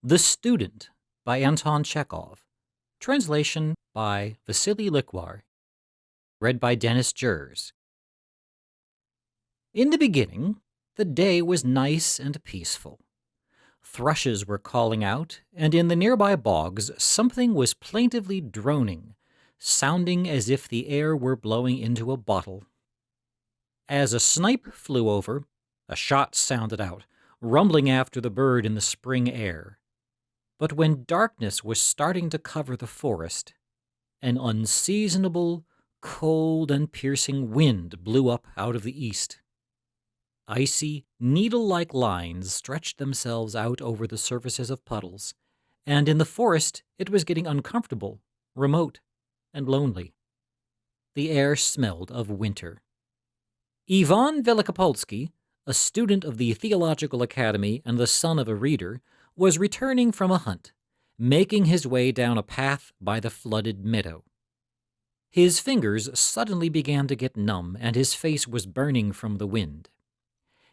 The Student by Anton Chekhov. Translation by Vasily Likwar. Read by Dennis Jerz. In the beginning, the day was nice and peaceful. Thrushes were calling out, and in the nearby bogs something was plaintively droning, sounding as if the air were blowing into a bottle. As a snipe flew over, a shot sounded out, rumbling after the bird in the spring air. But when darkness was starting to cover the forest, an unseasonable, cold and piercing wind blew up out of the east. Icy, needle-like lines stretched themselves out over the surfaces of puddles, and in the forest it was getting uncomfortable, remote, and lonely. The air smelled of winter. Ivan Velikopolsky, a student of the Theological Academy and the son of a reader, was returning from a hunt, making his way down a path by the flooded meadow. His fingers suddenly began to get numb, and his face was burning from the wind.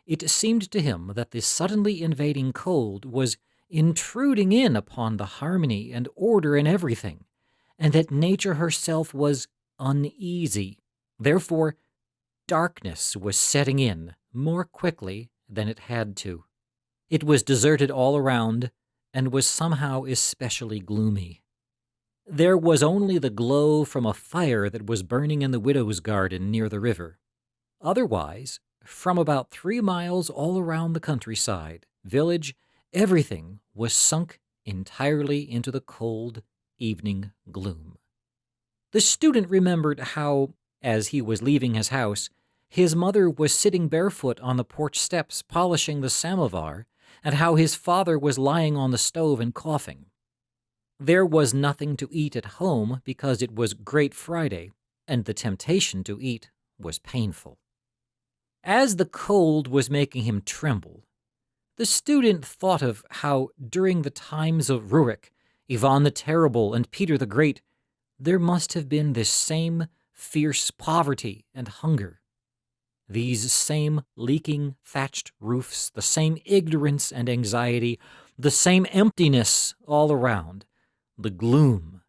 It seemed to him that this suddenly invading cold was intruding in upon the harmony and order in everything, and that nature herself was uneasy. Therefore, darkness was setting in more quickly than it had to. It was deserted all around, and was somehow especially gloomy. There was only the glow from a fire that was burning in the widow's garden near the river. Otherwise, from about 3 miles all around the countryside, village, everything was sunk entirely into the cold evening gloom. The student remembered how, as he was leaving his house, his mother was sitting barefoot on the porch steps polishing the samovar, and how his father was lying on the stove and coughing. There was nothing to eat at home because it was Great Friday, and the temptation to eat was painful. As the cold was making him tremble, the student thought of how during the times of Rurik, Ivan the Terrible, and Peter the Great, there must have been this same fierce poverty and hunger. These same leaking thatched roofs, the same ignorance and anxiety, the same emptiness all around, the gloom,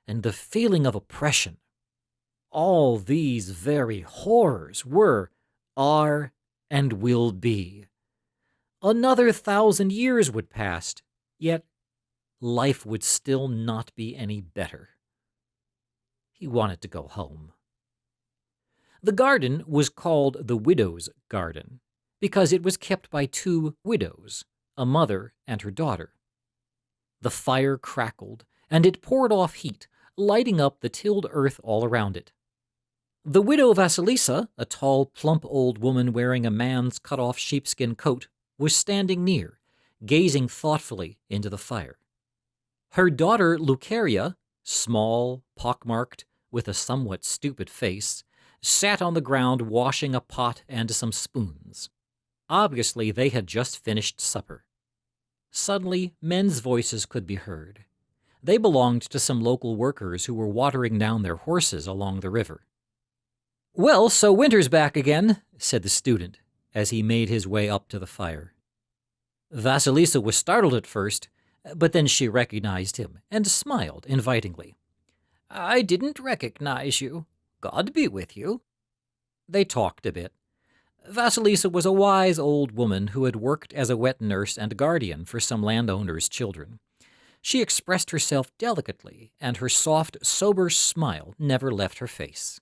and the feeling of oppression. All these very horrors were, are, and will be. Another 1,000 years would pass, yet life would still not be any better. He wanted to go home. The garden was called the widow's garden because it was kept by 2 widows, a mother and her daughter. The fire crackled, and it poured off heat, lighting up the tilled earth all around it. The widow Vasilisa, a tall, plump old woman wearing a man's cut-off sheepskin coat, was standing near, gazing thoughtfully into the fire. Her daughter Lucaria, small, pockmarked, with a somewhat stupid face, sat on the ground washing a pot and some spoons. Obviously, they had just finished supper. Suddenly, men's voices could be heard. They belonged to some local workers who were watering down their horses along the river. "Well, so winter's back again," said the student, as he made his way up to the fire. Vasilisa was startled at first, but then she recognized him and smiled invitingly. "I didn't recognize you. God be with you." They talked a bit. Vasilisa was a wise old woman who had worked as a wet nurse and guardian for some landowners' children. She expressed herself delicately, and her soft, sober smile never left her face.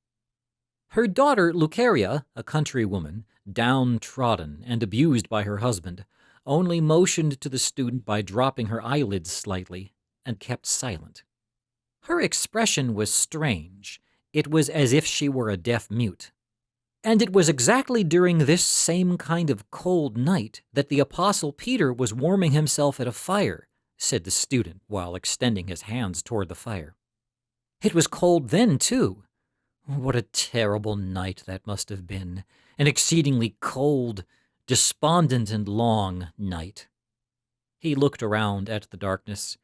Her daughter Lucaria, a country woman, downtrodden and abused by her husband, only motioned to the student by dropping her eyelids slightly, and kept silent. Her expression was strange. It was as if she were a deaf mute. And it was exactly during this same kind of cold night that the Apostle Peter was warming himself at a fire, said the student while extending his hands toward the fire. It was cold then, too. What a terrible night that must have been, an exceedingly cold, despondent and long night. He looked around at the darkness,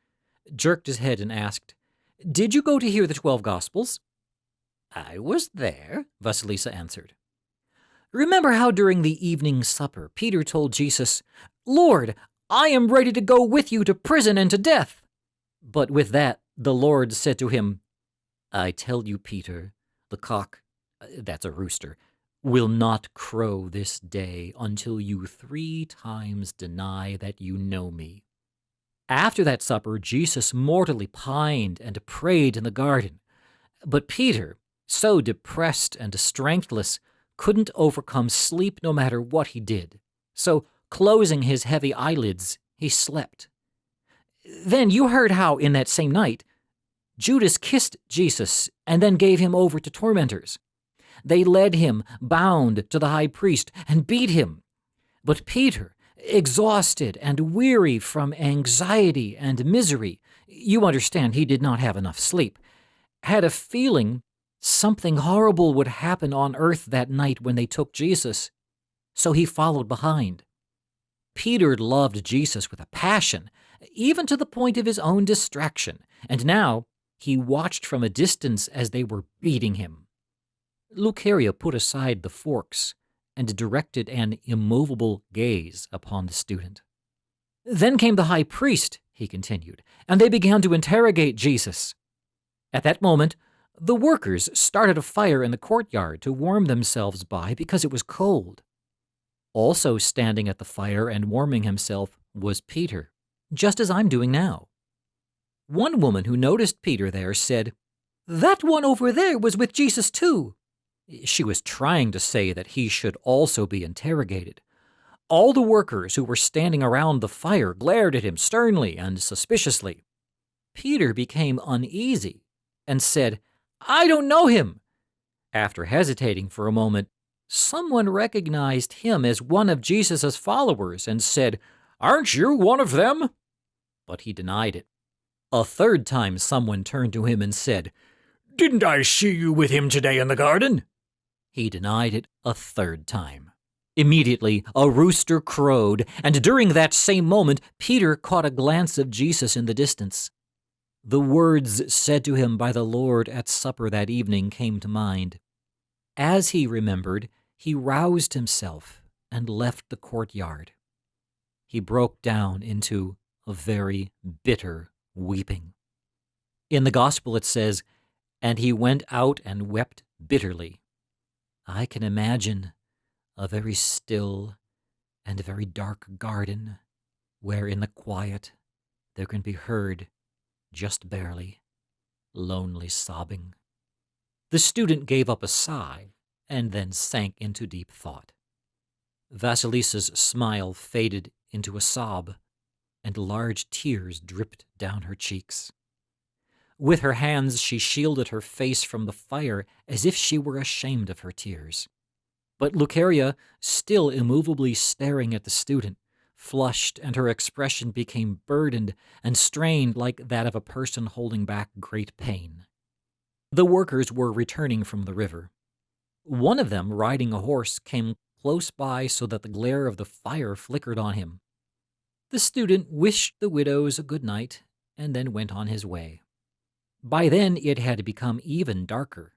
jerked his head and asked, "Did you go to hear the 12 Gospels?" "I was there," Vasilisa answered. "Remember how during the evening supper Peter told Jesus, 'Lord, I am ready to go with you to prison and to death." But with that, the Lord said to him, "I tell you, Peter, the cock," that's a rooster, "will not crow this day until you 3 times deny that you know me." After that supper, Jesus mortally pined and prayed in the garden. But Peter, so depressed and strengthless, couldn't overcome sleep no matter what he did. So, closing his heavy eyelids, he slept. Then you heard how, in that same night, Judas kissed Jesus and then gave him over to tormentors. They led him, bound, to the high priest and beat him. But Peter, exhausted and weary from anxiety and misery, you understand he did not have enough sleep, had a feeling something horrible would happen on earth that night when they took Jesus, so he followed behind. Peter loved Jesus with a passion, even to the point of his own distraction, and now he watched from a distance as they were beating him. Lucaria put aside the forks and directed an immovable gaze upon the student. "Then came the high priest," he continued, "and they began to interrogate Jesus. At that moment, the workers started a fire in the courtyard to warm themselves by because it was cold. Also standing at the fire and warming himself was Peter, just as I'm doing now. One woman who noticed Peter there said, 'That one over there was with Jesus too.' She was trying to say that he should also be interrogated. All the workers who were standing around the fire glared at him sternly and suspiciously. Peter became uneasy and said, 'I don't know him.' After hesitating for a moment, someone recognized him as one of Jesus' followers and said, 'Aren't you one of them?' But he denied it. A third time someone turned to him and said, 'Didn't I see you with him today in the garden?' He denied it a third time. Immediately, a rooster crowed, and during that same moment, Peter caught a glance of Jesus in the distance. The words said to him by the Lord at supper that evening came to mind. As he remembered, he roused himself and left the courtyard. He broke down into a very bitter weeping. In the Gospel it says, "And he went out and wept bitterly." I can imagine a very still and very dark garden where in the quiet there can be heard, just barely, lonely sobbing. The student gave up a sigh and then sank into deep thought. Vasilisa's smile faded into a sob, and large tears dripped down her cheeks. With her hands, she shielded her face from the fire as if she were ashamed of her tears. But Lucaria, still immovably staring at the student, flushed, and her expression became burdened and strained like that of a person holding back great pain. The workers were returning from the river. One of them, riding a horse, came close by so that the glare of the fire flickered on him. The student wished the widows a good night and then went on his way. By then it had become even darker.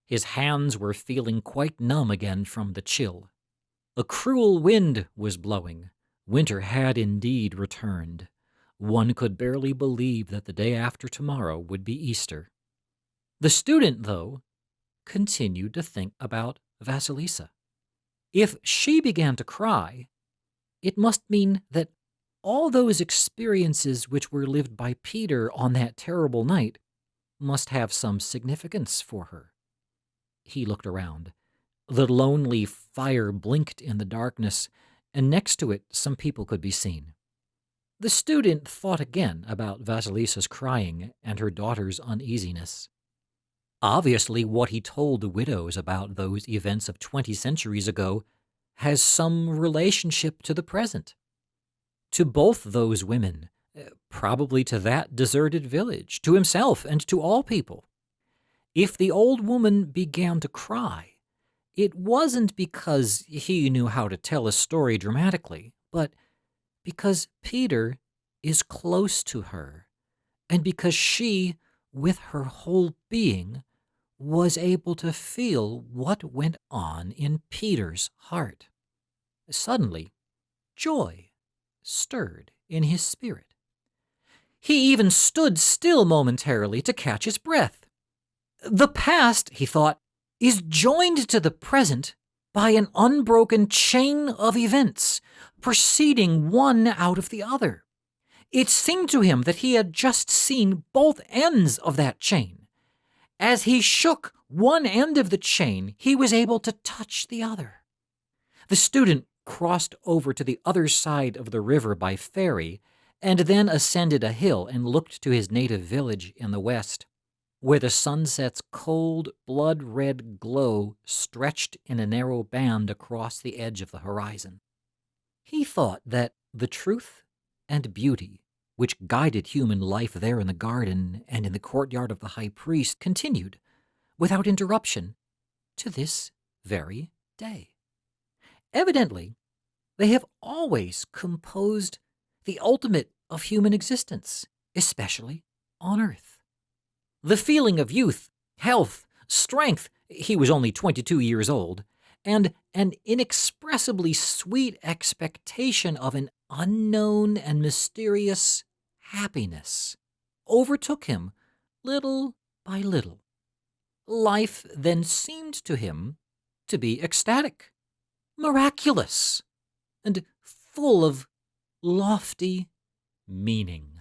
His hands were feeling quite numb again from the chill. A cruel wind was blowing. Winter had indeed returned. One could barely believe that the day after tomorrow would be Easter. The student, though, continued to think about Vasilisa. If she began to cry, it must mean that all those experiences which were lived by Peter on that terrible night must have some significance for her. He looked around. The lonely fire blinked in the darkness, and next to it some people could be seen. The student thought again about Vasilisa's crying and her daughter's uneasiness. Obviously, what he told the widows about those events of 20 centuries ago has some relationship to the present. To both those women, probably to that deserted village, to himself, and to all people. If the old woman began to cry, it wasn't because he knew how to tell a story dramatically, but because Peter is close to her, and because she, with her whole being, was able to feel what went on in Peter's heart. Suddenly, joy stirred in his spirit. He even stood still momentarily to catch his breath. The past, he thought, is joined to the present by an unbroken chain of events, proceeding one out of the other. It seemed to him that he had just seen both ends of that chain. As he shook one end of the chain, he was able to touch the other. The student crossed over to the other side of the river by ferry, and then ascended a hill and looked to his native village in the west, where the sunset's cold, blood-red glow stretched in a narrow band across the edge of the horizon. He thought that the truth and beauty which guided human life there in the garden and in the courtyard of the high priest continued, without interruption, to this very day. Evidently, they have always composed the ultimate of human existence, especially on earth. The feeling of youth, health, strength, he was only 22 years old, and an inexpressibly sweet expectation of an unknown and mysterious happiness overtook him little by little. Life then seemed to him to be ecstatic, miraculous, and full of lofty meaning.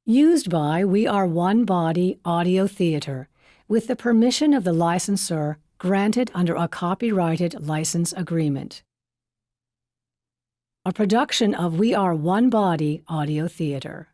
Used by We Are One Body Audio Theater, with the permission of the licensor granted under a copyrighted license agreement. A production of We Are One Body Audio Theater.